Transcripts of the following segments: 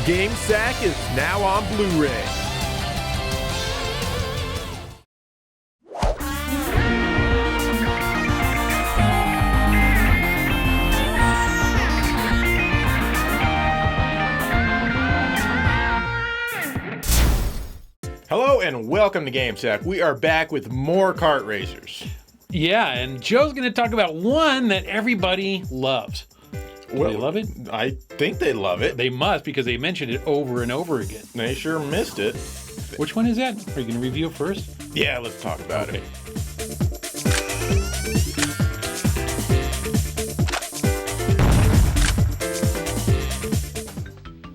Game Sack is now on Blu-ray. Hello and welcome to Game Sack. We are back with more kart racers. Yeah, and Joe's going to talk about one that everybody loves. Well, they love it? I think they love it. They must, because they mentioned it over and over again. They sure missed it. Which one is that? Are you going to review it first? Yeah, let's talk about it.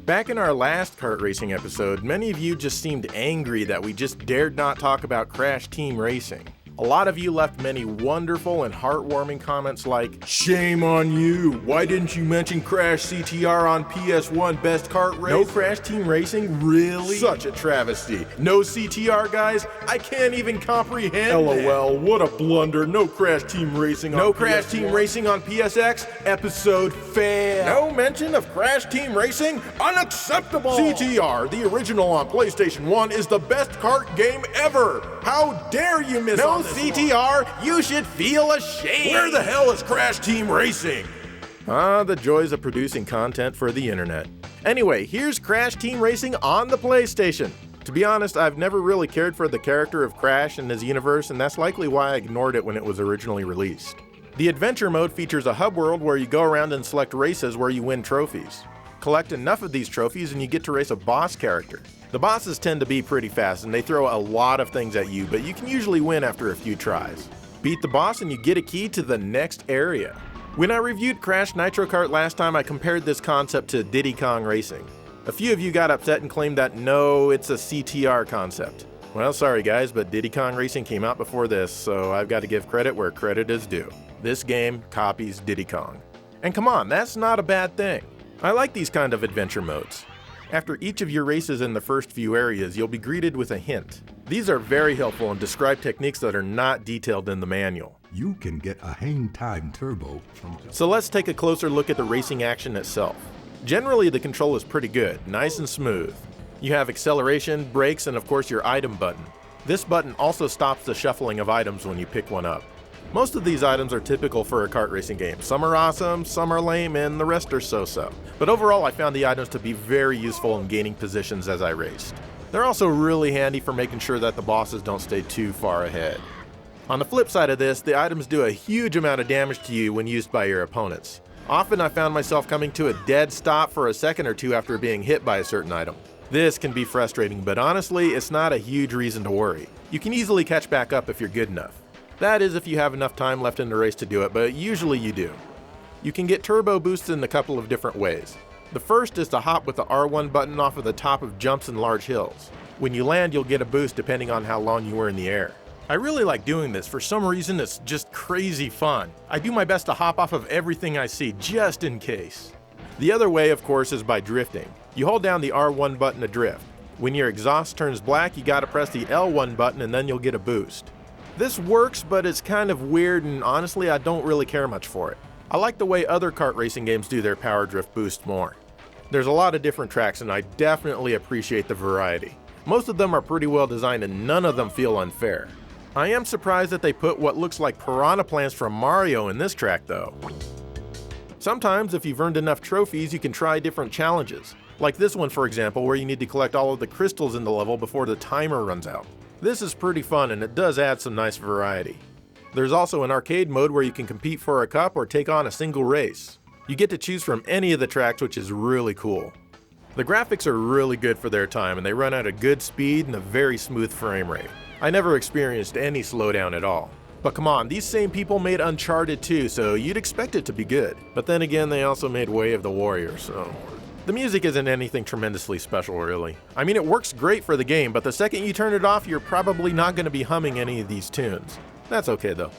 Back in our last kart racing episode, many of you just seemed angry that we just dared not talk about Crash Team Racing. A lot of you left many wonderful and heartwarming comments like, "Shame on you, why didn't you mention Crash CTR on PS1 Best Kart Race? No Crash Team Racing? Really? Such a travesty. No CTR, guys? I can't even comprehend LOL, what a blunder. No Crash Team Racing on No Crash Team Racing on PSX? Episode fail. No mention of Crash Team Racing? Unacceptable. CTR, the original on PlayStation 1, is the best kart game ever. How dare you miss on this CTR, one? You should feel ashamed. Where the hell is Crash Team Racing? Ah, the joys of producing content for the internet. Anyway, here's Crash Team Racing on the PlayStation. To be honest, I've never really cared for the character of Crash and his universe, and that's likely why I ignored it when it was originally released. The adventure mode features a hub world where you go around and select races where you win trophies. Collect enough of these trophies and you get to race a boss character. The bosses tend to be pretty fast and they throw a lot of things at you, but you can usually win after a few tries. Beat the boss and you get a key to the next area. When I reviewed Crash Nitro Kart last time, I compared this concept to Diddy Kong Racing. A few of you got upset and claimed that no, it's a CTR concept. Well, sorry guys, but Diddy Kong Racing came out before this, so I've got to give credit where credit is due. This game copies Diddy Kong. And come on, that's not a bad thing. I like these kind of adventure modes. After each of your races in the first few areas, you'll be greeted with a hint. These are very helpful and describe techniques that are not detailed in the manual. You can get a hang time turbo from... So let's take a closer look at the racing action itself. Generally, the control is pretty good, nice and smooth. You have acceleration, brakes, and of course your item button. This button also stops the shuffling of items when you pick one up. Most of these items are typical for a kart racing game. Some are awesome, some are lame, and the rest are so-so. But overall, I found the items to be very useful in gaining positions as I raced. They're also really handy for making sure that the bosses don't stay too far ahead. On the flip side of this, the items do a huge amount of damage to you when used by your opponents. Often I found myself coming to a dead stop for a second or two after being hit by a certain item. This can be frustrating, but honestly, it's not a huge reason to worry. You can easily catch back up if you're good enough. That is if you have enough time left in the race to do it, but usually you do. You can get turbo boosts in a couple of different ways. The first is to hop with the R1 button off of the top of jumps and large hills. When you land, you'll get a boost depending on how long you were in the air. I really like doing this. For some reason, it's just crazy fun. I do my best to hop off of everything I see, just in case. The other way, of course, is by drifting. You hold down the R1 button to drift. When your exhaust turns black, you gotta press the L1 button and then you'll get a boost. This works, but it's kind of weird, and honestly, I don't really care much for it. I like the way other kart racing games do their power drift boost more. There's a lot of different tracks, and I definitely appreciate the variety. Most of them are pretty well designed, and none of them feel unfair. I am surprised that they put what looks like piranha plants from Mario in this track, though. Sometimes, if you've earned enough trophies, you can try different challenges. Like this one, for example, where you need to collect all of the crystals in the level before the timer runs out. This is pretty fun and it does add some nice variety. There's also an arcade mode where you can compete for a cup or take on a single race. You get to choose from any of the tracks, which is really cool. The graphics are really good for their time and they run at a good speed and a very smooth frame rate. I never experienced any slowdown at all. But come on, these same people made Uncharted 2, so you'd expect it to be good. But then again, they also made Way of the Warrior, so... The music isn't anything tremendously special, really. I mean, it works great for the game, but the second you turn it off, you're probably not going to be humming any of these tunes. That's okay, though.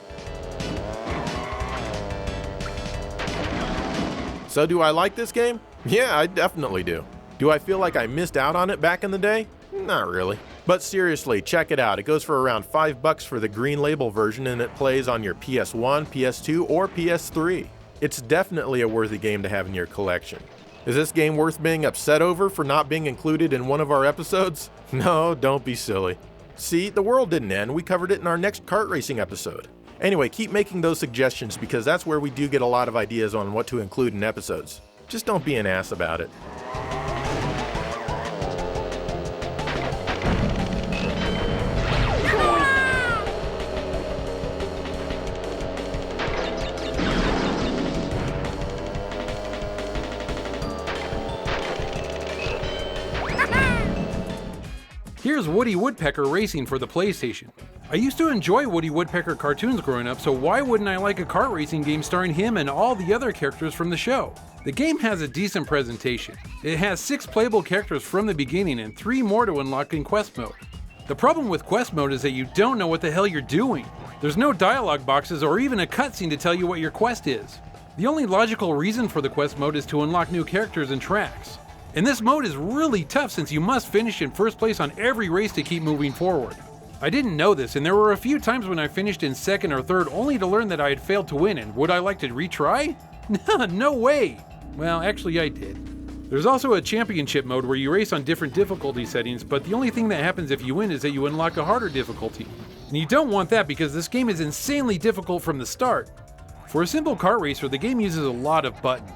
So do I like this game? Yeah, I definitely do. Do I feel like I missed out on it back in the day? Not really. But seriously, check it out. It goes for around $5 for the green label version, and it plays on your PS1, PS2, or PS3. It's definitely a worthy game to have in your collection. Is this game worth being upset over for not being included in one of our episodes? No, don't be silly. See, the world didn't end. We covered it in our next kart racing episode. Anyway, keep making those suggestions because that's where we do get a lot of ideas on what to include in episodes. Just don't be an ass about it. Here's Woody Woodpecker racing for the PlayStation. I used to enjoy Woody Woodpecker cartoons growing up, so why wouldn't I like a kart racing game starring him and all the other characters from the show? The game has a decent presentation. It has 6 playable characters from the beginning and 3 more to unlock in quest mode. The problem with quest mode is that you don't know what the hell you're doing. There's no dialogue boxes or even a cutscene to tell you what your quest is. The only logical reason for the quest mode is to unlock new characters and tracks. And this mode is really tough since you must finish in first place on every race to keep moving forward. I didn't know this, and there were a few times when I finished in second or third only to learn that I had failed to win, and would I like to retry? No way! Well, actually I did. There's also a championship mode where you race on different difficulty settings, but the only thing that happens if you win is that you unlock a harder difficulty. And you don't want that because this game is insanely difficult from the start. For a simple kart racer, the game uses a lot of buttons.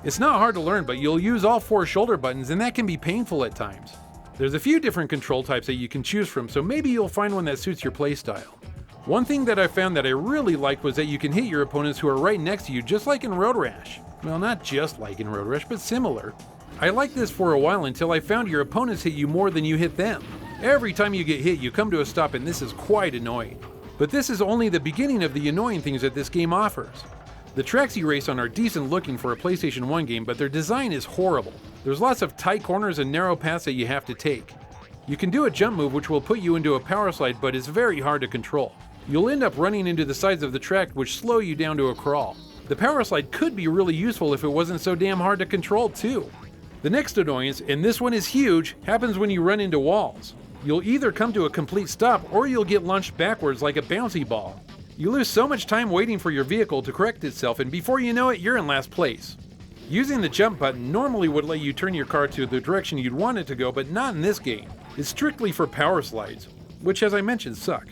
It's not hard to learn, but you'll use all 4 shoulder buttons and that can be painful at times. There's a few different control types that you can choose from, so maybe you'll find one that suits your playstyle. One thing that I found that I really liked was that you can hit your opponents who are right next to you, just like in Road Rash. Well, not just like in Road Rash, but similar. I liked this for a while until I found your opponents hit you more than you hit them. Every time you get hit, you come to a stop and this is quite annoying. But this is only the beginning of the annoying things that this game offers. The tracks you race on are decent looking for a PlayStation 1 game, but their design is horrible. There's lots of tight corners and narrow paths that you have to take. You can do a jump move which will put you into a power slide, but it's very hard to control. You'll end up running into the sides of the track which slow you down to a crawl. The power slide could be really useful if it wasn't so damn hard to control too. The next annoyance, and this one is huge, happens when you run into walls. You'll either come to a complete stop or you'll get launched backwards like a bouncy ball. You lose so much time waiting for your vehicle to correct itself, and before you know it, you're in last place. Using the jump button normally would let you turn your car to the direction you'd want it to go, but not in this game. It's strictly for power slides, which as I mentioned suck.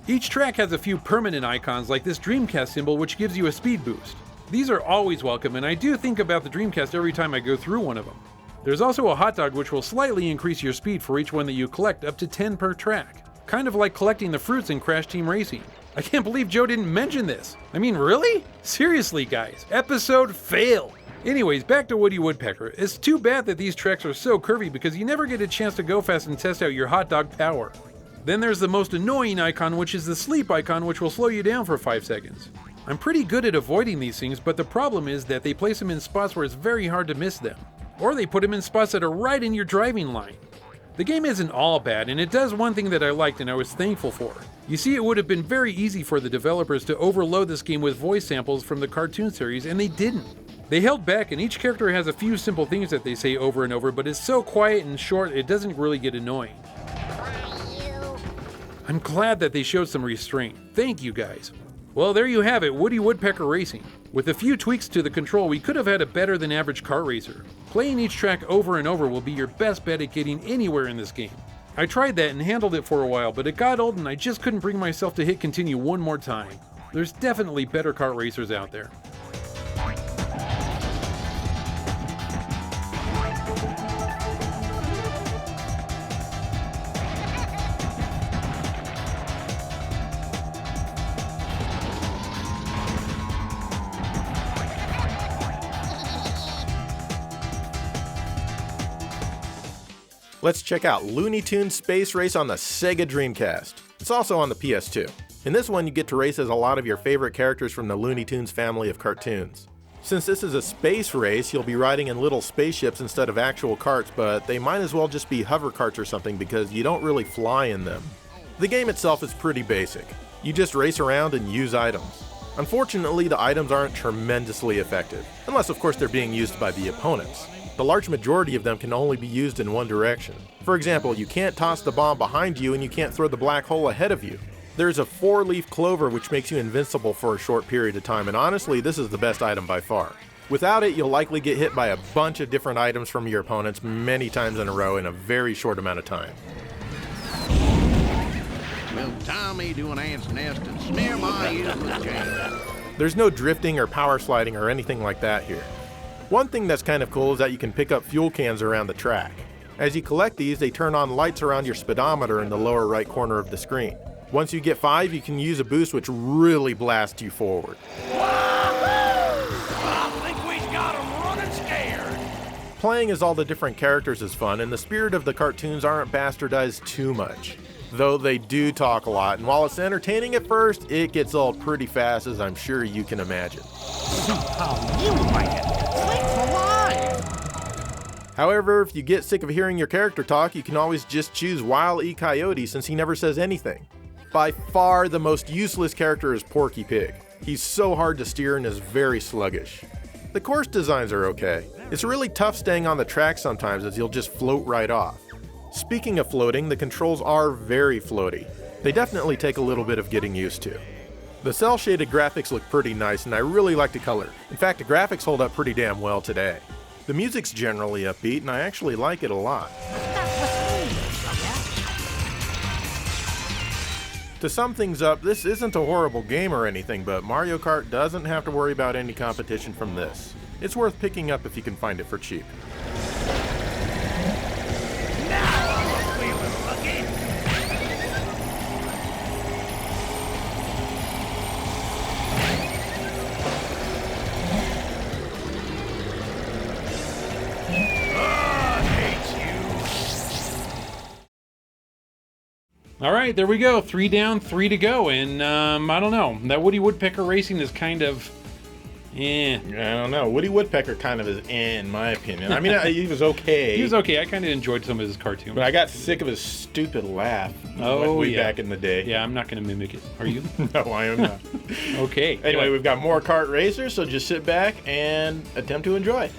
Each track has a few permanent icons like this Dreamcast symbol which gives you a speed boost. These are always welcome, and I do think about the Dreamcast every time I go through one of them. There's also a hot dog which will slightly increase your speed for each one that you collect, up to 10 per track. Kind of like collecting the fruits in Crash Team Racing. I can't believe Joe didn't mention this. I mean, really? Seriously, guys, episode failed. Anyways, back to Woody Woodpecker. It's too bad that these tracks are so curvy because you never get a chance to go fast and test out your hot dog power. Then there's the most annoying icon, which is the sleep icon, which will slow you down for 5 seconds. I'm pretty good at avoiding these things, but the problem is that they place them in spots where it's very hard to miss them. Or they put them in spots that are right in your driving line. The game isn't all bad, and it does one thing that I liked and I was thankful for. You see, it would have been very easy for the developers to overload this game with voice samples from the cartoon series, and they didn't. They held back, and each character has a few simple things that they say over and over, but it's so quiet and short it doesn't really get annoying. I'm glad that they showed some restraint. Thank you guys. Well, there you have it, Woody Woodpecker Racing. With a few tweaks to the control, we could have had a better than average kart racer. Playing each track over and over will be your best bet at getting anywhere in this game. I tried that and handled it for a while, but it got old and I just couldn't bring myself to hit continue one more time. There's definitely better kart racers out there. Let's check out Looney Tunes Space Race on the Sega Dreamcast. It's also on the PS2. In this one, you get to race as a lot of your favorite characters from the Looney Tunes family of cartoons. Since this is a space race, you'll be riding in little spaceships instead of actual karts, but they might as well just be hover karts or something because you don't really fly in them. The game itself is pretty basic. You just race around and use items. Unfortunately, the items aren't tremendously effective, unless of course they're being used by the opponents. The large majority of them can only be used in one direction. For example, you can't toss the bomb behind you and you can't throw the black hole ahead of you. There's a 4-leaf clover which makes you invincible for a short period of time, and honestly, this is the best item by far. Without it, you'll likely get hit by a bunch of different items from your opponents many times in a row in a very short amount of time. Well, Tommy do an ant's nest and smear my ears with jam. There's no drifting or power sliding or anything like that here. One thing that's kind of cool is that you can pick up fuel cans around the track. As you collect these, they turn on lights around your speedometer in the lower right corner of the screen. Once you get 5, you can use a boost which really blasts you forward. I think we got 'em running scared. Playing as all the different characters is fun, and the spirit of the cartoons aren't bastardized too much. Though they do talk a lot, and while it's entertaining at first, it gets old pretty fast, as I'm sure you can imagine. See how you like it. Thanks alive. However, if you get sick of hearing your character talk, you can always just choose Wile E. Coyote since he never says anything. By far the most useless character is Porky Pig. He's so hard to steer and is very sluggish. The course designs are okay. It's really tough staying on the track sometimes as you'll just float right off. Speaking of floating, the controls are very floaty. They definitely take a little bit of getting used to. The cel-shaded graphics look pretty nice and I really like the color. In fact, the graphics hold up pretty damn well today. The music's generally upbeat and I actually like it a lot. To sum things up, this isn't a horrible game or anything, but Mario Kart doesn't have to worry about any competition from this. It's worth picking up if you can find it for cheap. All right, there we go. 3 down, 3 to go. And I don't know. That Woody Woodpecker racing is kind of, I don't know. Woody Woodpecker kind of is in my opinion. I mean, he was okay. He was okay. I kind of enjoyed some of his cartoons. But I got sick of his stupid laugh way back in the day. Yeah, I'm not going to mimic it. Are you? No, I am not. Okay. Anyway, we've got more kart racers, so just sit back and attempt to enjoy.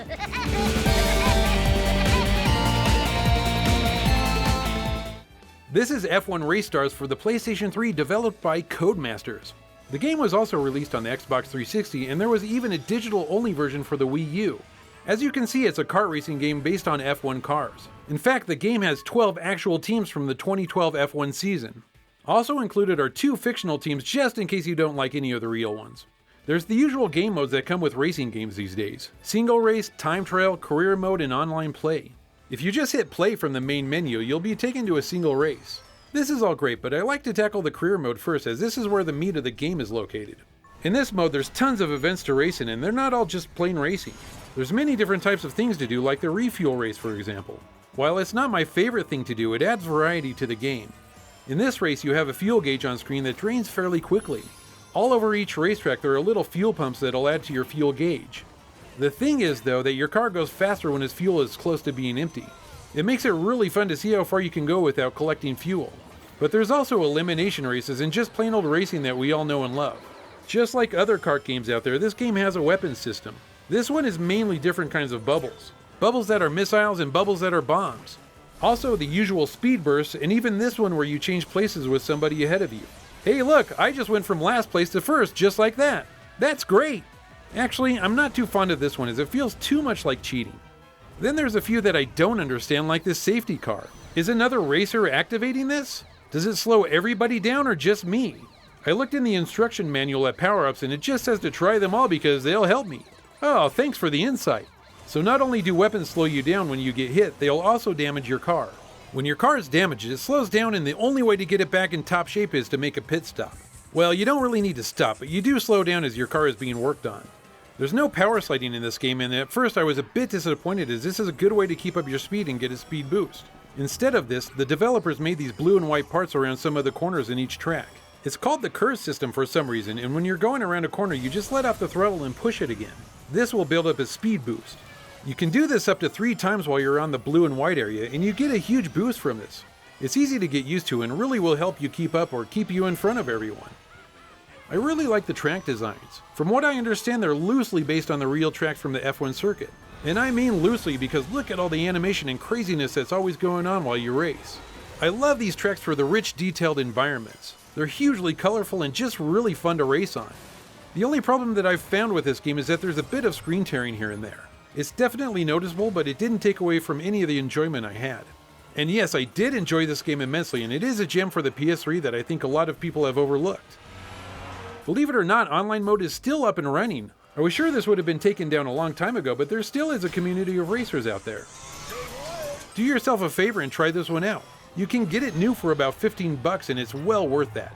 This is F1 Race Stars for the PlayStation 3, developed by Codemasters. The game was also released on the Xbox 360, and there was even a digital-only version for the Wii U. As you can see, it's a kart racing game based on F1 cars. In fact, the game has 12 actual teams from the 2012 F1 season. Also included are 2 fictional teams, just in case you don't like any of the real ones. There's the usual game modes that come with racing games these days: single race, time trial, career mode, and online play. If you just hit play from the main menu, you'll be taken to a single race. This is all great, but I like to tackle the career mode first, as this is where the meat of the game is located. In this mode, there's tons of events to race in, and they're not all just plain racing. There's many different types of things to do, like the refuel race, for example. While it's not my favorite thing to do, it adds variety to the game. In this race, you have a fuel gauge on screen that drains fairly quickly. All over each racetrack, there are little fuel pumps that'll add to your fuel gauge. The thing is, though, that your car goes faster when its fuel is close to being empty. It makes it really fun to see how far you can go without collecting fuel. But there's also elimination races and just plain old racing that we all know and love. Just like other kart games out there, this game has a weapons system. This one is mainly different kinds of bubbles. Bubbles that are missiles and bubbles that are bombs. Also the usual speed bursts, and even this one where you change places with somebody ahead of you. Hey look, I just went from last place to first just like that. That's great! Actually, I'm not too fond of this one as it feels too much like cheating. Then there's a few that I don't understand, like this safety car. Is another racer activating this? Does it slow everybody down or just me? I looked in the instruction manual at power-ups and it just says to try them all because they'll help me. Oh, thanks for the insight. So not only do weapons slow you down when you get hit, they'll also damage your car. When your car is damaged, it slows down and the only way to get it back in top shape is to make a pit stop. Well, you don't really need to stop, but you do slow down as your car is being worked on. There's no power sliding in this game, and at first I was a bit disappointed as this is a good way to keep up your speed and get a speed boost. Instead of this, the developers made these blue and white parts around some of the corners in each track. It's called the curve system for some reason, and when you're going around a corner you just let off the throttle and push it again. This will build up a speed boost. You can do this up to 3 times while you're on the blue and white area, and you get a huge boost from this. It's easy to get used to and really will help you keep up or keep you in front of everyone. I really like the track designs. From what I understand, they're loosely based on the real tracks from the F1 circuit. And I mean loosely because look at all the animation and craziness that's always going on while you race. I love these tracks for the rich, detailed environments. They're hugely colorful and just really fun to race on. The only problem that I've found with this game is that there's a bit of screen tearing here and there. It's definitely noticeable, but it didn't take away from any of the enjoyment I had. And yes, I did enjoy this game immensely, and it is a gem for the PS3 that I think a lot of people have overlooked. Believe it or not, online mode is still up and running. I was sure this would have been taken down a long time ago, but there still is a community of racers out there. Do yourself a favor and try this one out. You can get it new for about $15 and it's well worth that.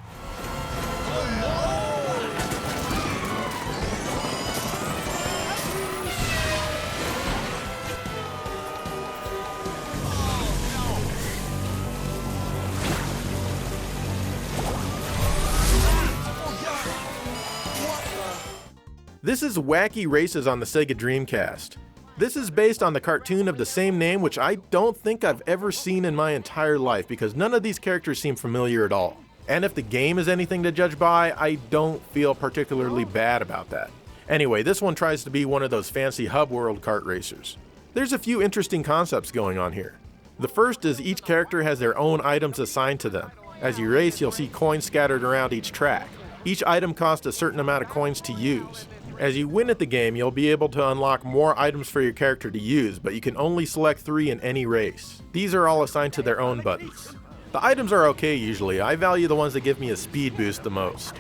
This is Wacky Races on the Sega Dreamcast. This is based on the cartoon of the same name, which I don't think I've ever seen in my entire life because none of these characters seem familiar at all. And if the game is anything to judge by, I don't feel particularly bad about that. Anyway, this one tries to be one of those fancy hub world kart racers. There's a few interesting concepts going on here. The first is each character has their own items assigned to them. As you race, you'll see coins scattered around each track. Each item costs a certain amount of coins to use. As you win at the game, you'll be able to unlock more items for your character to use, but you can only select 3 in any race. These are all assigned to their own buttons. The items are okay usually. I value the ones that give me a speed boost the most.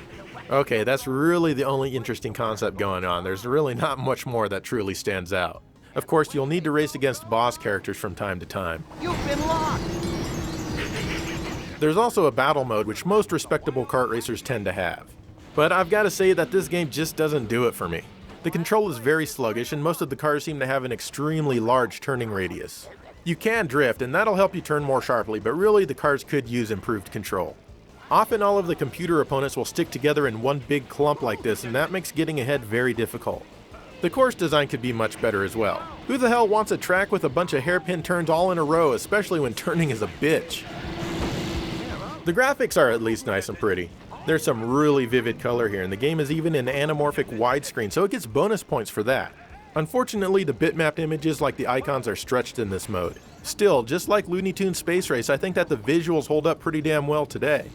Okay, that's really the only interesting concept going on. There's really not much more that truly stands out. Of course, you'll need to race against boss characters from time to time. You've been locked! There's also a battle mode which most respectable kart racers tend to have. But I've got to say that this game just doesn't do it for me. The control is very sluggish and most of the cars seem to have an extremely large turning radius. You can drift and that'll help you turn more sharply, but really the cars could use improved control. Often all of the computer opponents will stick together in one big clump like this and that makes getting ahead very difficult. The course design could be much better as well. Who the hell wants a track with a bunch of hairpin turns all in a row, especially when turning is a bitch? The graphics are at least nice and pretty. There's some really vivid color here, and the game is even in anamorphic widescreen, so it gets bonus points for that. Unfortunately, the bitmapped images like the icons are stretched in this mode. Still, just like Looney Tunes Space Race, I think that the visuals hold up pretty damn well today.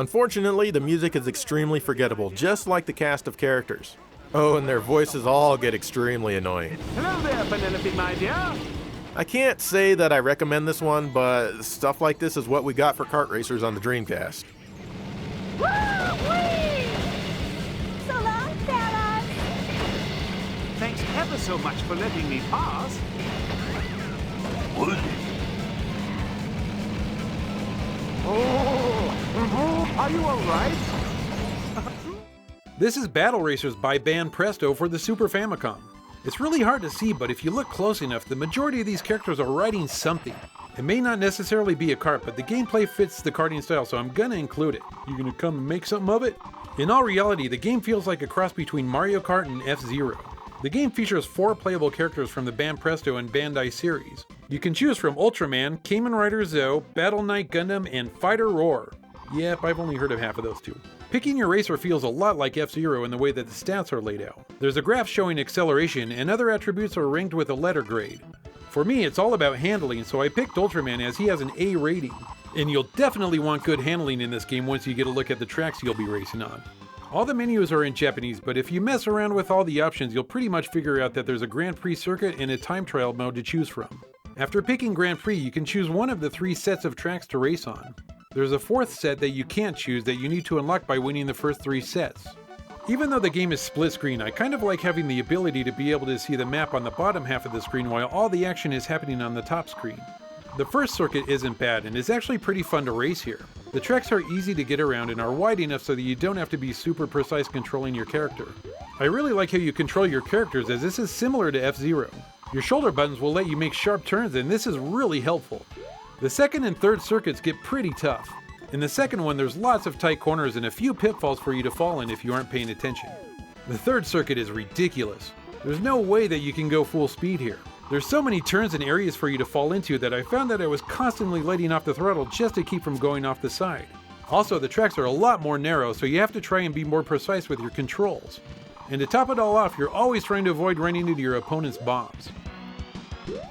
Unfortunately, the music is extremely forgettable, just like the cast of characters. Oh, and their voices all get extremely annoying. Hello there, Penelope, my dear. I can't say that I recommend this one, but stuff like this is what we got for kart racers on the Dreamcast. Woo-wee! So long, fellas! Thanks ever so much for letting me pass. Oh, are you all right? This is Battle Racers by Band Presto for the Super Famicom. It's really hard to see, but if you look close enough, the majority of these characters are riding something. It may not necessarily be a kart, but the gameplay fits the karting style, so I'm gonna include it. You gonna come and make something of it? In all reality, the game feels like a cross between Mario Kart and F-Zero. The game features 4 playable characters from the Band Presto and Bandai series. You can choose from Ultraman, Kamen Rider Zo, Battle Knight Gundam, and Fighter Roar. Yep, I've only heard of half of those two. Picking your racer feels a lot like F-Zero in the way that the stats are laid out. There's a graph showing acceleration, and other attributes are ranked with a letter grade. For me, it's all about handling, so I picked Ultraman as he has an A rating. And you'll definitely want good handling in this game once you get a look at the tracks you'll be racing on. All the menus are in Japanese, but if you mess around with all the options, you'll pretty much figure out that there's a Grand Prix circuit and a time trial mode to choose from. After picking Grand Prix, you can choose one of the 3 sets of tracks to race on. There's a 4th set that you can't choose that you need to unlock by winning the first 3 sets. Even though the game is split screen, I kind of like having the ability to be able to see the map on the bottom half of the screen while all the action is happening on the top screen. The first circuit isn't bad and is actually pretty fun to race here. The tracks are easy to get around and are wide enough so that you don't have to be super precise controlling your character. I really like how you control your characters as this is similar to F-Zero. Your shoulder buttons will let you make sharp turns and this is really helpful. The second and third circuits get pretty tough. In the second one, there's lots of tight corners and a few pitfalls for you to fall in if you aren't paying attention. The third circuit is ridiculous. There's no way that you can go full speed here. There's so many turns and areas for you to fall into that I found that I was constantly letting off the throttle just to keep from going off the side. Also, the tracks are a lot more narrow, so you have to try and be more precise with your controls. And to top it all off, you're always trying to avoid running into your opponent's bombs.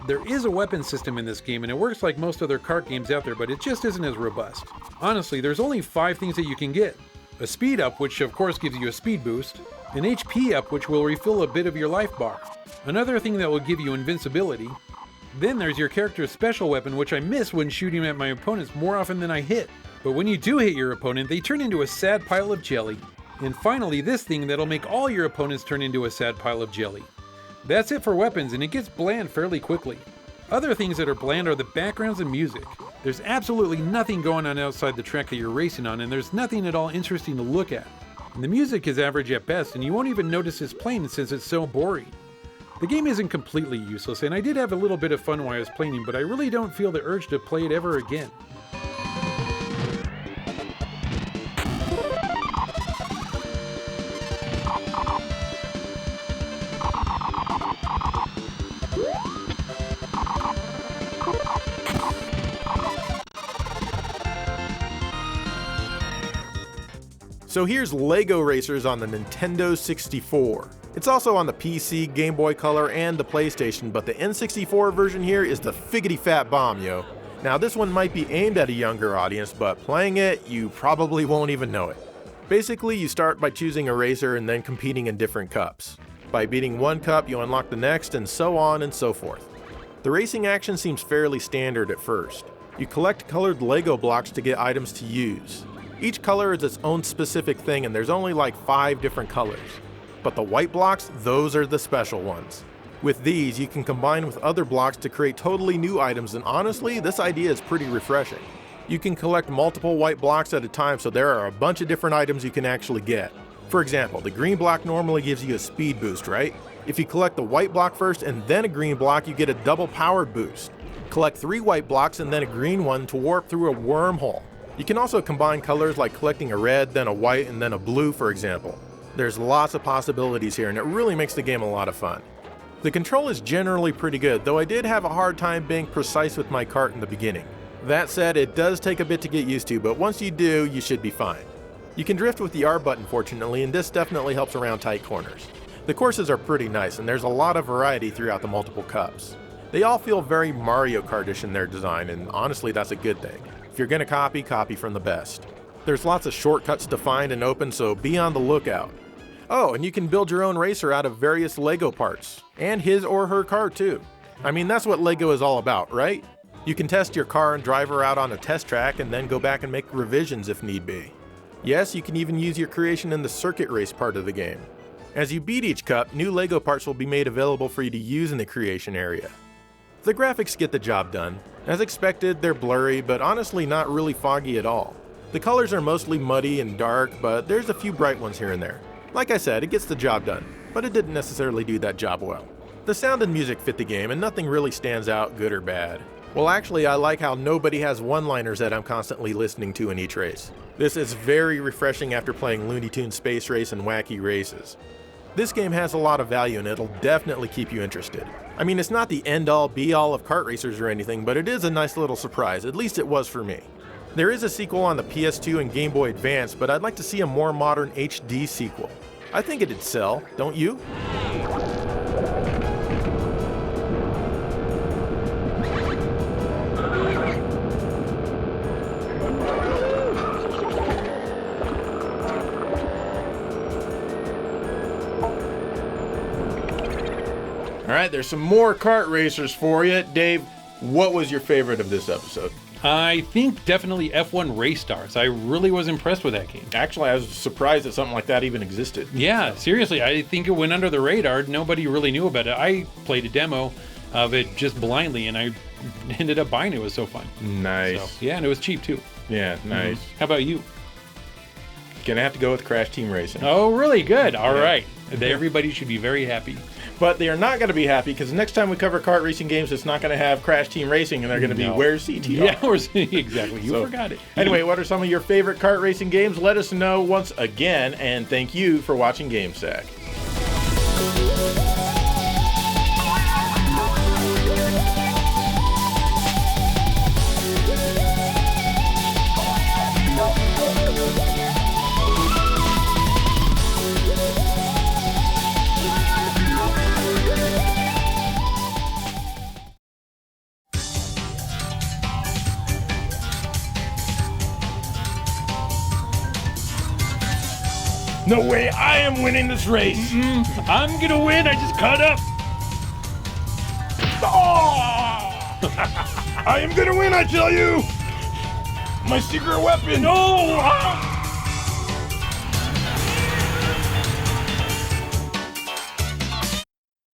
There is a weapon system in this game and it works like most other kart games out there, but it just isn't as robust. Honestly, there's only 5 things that you can get. A speed up, which of course gives you a speed boost, an HP up which will refill a bit of your life bar, another thing that will give you invincibility. Then there's your character's special weapon, which I miss when shooting at my opponents more often than I hit. But when you do hit your opponent, they turn into a sad pile of jelly. And finally, this thing that'll make all your opponents turn into a sad pile of jelly. That's it for weapons, and it gets bland fairly quickly. Other things that are bland are the backgrounds and music. There's absolutely nothing going on outside the track that you're racing on, and there's nothing at all interesting to look at. And the music is average at best, and you won't even notice it's playing since it's so boring. The game isn't completely useless, and I did have a little bit of fun while I was playing it, but I really don't feel the urge to play it ever again. So here's Lego Racers on the Nintendo 64. It's also on the PC, Game Boy Color, and the PlayStation, but the N64 version here is the figgity fat bomb, yo. Now this one might be aimed at a younger audience, but playing it, you probably won't even know it. Basically, you start by choosing a racer and then competing in different cups. By beating one cup, you unlock the next, and so on and so forth. The racing action seems fairly standard at first. You collect colored Lego blocks to get items to use. Each color is its own specific thing, and there's only like 5 different colors. But the white blocks, those are the special ones. With these, you can combine with other blocks to create totally new items, and honestly, this idea is pretty refreshing. You can collect multiple white blocks at a time, so there are a bunch of different items you can actually get. For example, the green block normally gives you a speed boost, right? If you collect the white block first and then a green block, you get a double powered boost. Collect 3 white blocks and then a green one to warp through a wormhole. You can also combine colors like collecting a red, then a white, and then a blue, for example. There's lots of possibilities here, and it really makes the game a lot of fun. The control is generally pretty good, though I did have a hard time being precise with my kart in the beginning. That said, it does take a bit to get used to, but once you do, you should be fine. You can drift with the R button fortunately, and this definitely helps around tight corners. The courses are pretty nice, and there's a lot of variety throughout the multiple cups. They all feel very Mario Kart-ish in their design, and honestly that's a good thing. If you're gonna copy from the best. There's lots of shortcuts to find and open, so be on the lookout. Oh, and you can build your own racer out of various Lego parts. And his or her car too. I mean, that's what Lego is all about, right? You can test your car and drive her out on a test track and then go back and make revisions if need be. Yes, you can even use your creation in the circuit race part of the game. As you beat each cup, new Lego parts will be made available for you to use in the creation area. The graphics get the job done. As expected, they're blurry, but honestly not really foggy at all. The colors are mostly muddy and dark, but there's a few bright ones here and there. Like I said, it gets the job done, but it didn't necessarily do that job well. The sound and music fit the game, and nothing really stands out, good or bad. Well, actually, I like how nobody has one-liners that I'm constantly listening to in each race. This is very refreshing after playing Looney Tunes Space Race and Wacky Races. This game has a lot of value, and it'll definitely keep you interested. I mean, it's not the end-all, be-all of kart racers or anything, but it is a nice little surprise, at least it was for me. There is a sequel on the PS2 and Game Boy Advance, but I'd like to see a more modern HD sequel. I think it'd sell, don't you? All right, there's some more kart racers for you. Dave, what was your favorite of this episode? I think definitely F1 Race Stars. I really was impressed with that game. Actually, I was surprised that something like that even existed. Yeah, seriously, I think it went under the radar. Nobody really knew about it. I played a demo of it just blindly, and I ended up buying it. It was so fun. Nice. So, yeah, and it was cheap too. Yeah, nice. How about you? Gonna have to go with Crash Team Racing. Oh, really? Good. All right. Everybody should be very happy. But they are not going to be happy because next time we cover kart racing games, it's not going to have Crash Team Racing, and they're going to be Where's CTR? Yeah, exactly. You forgot it. Anyway, what are some of your favorite kart racing games? Let us know once again, and thank you for watching GameSack. No way, I am winning this race. I'm gonna win, I just caught up. I am gonna win, I tell you. My secret weapon. No!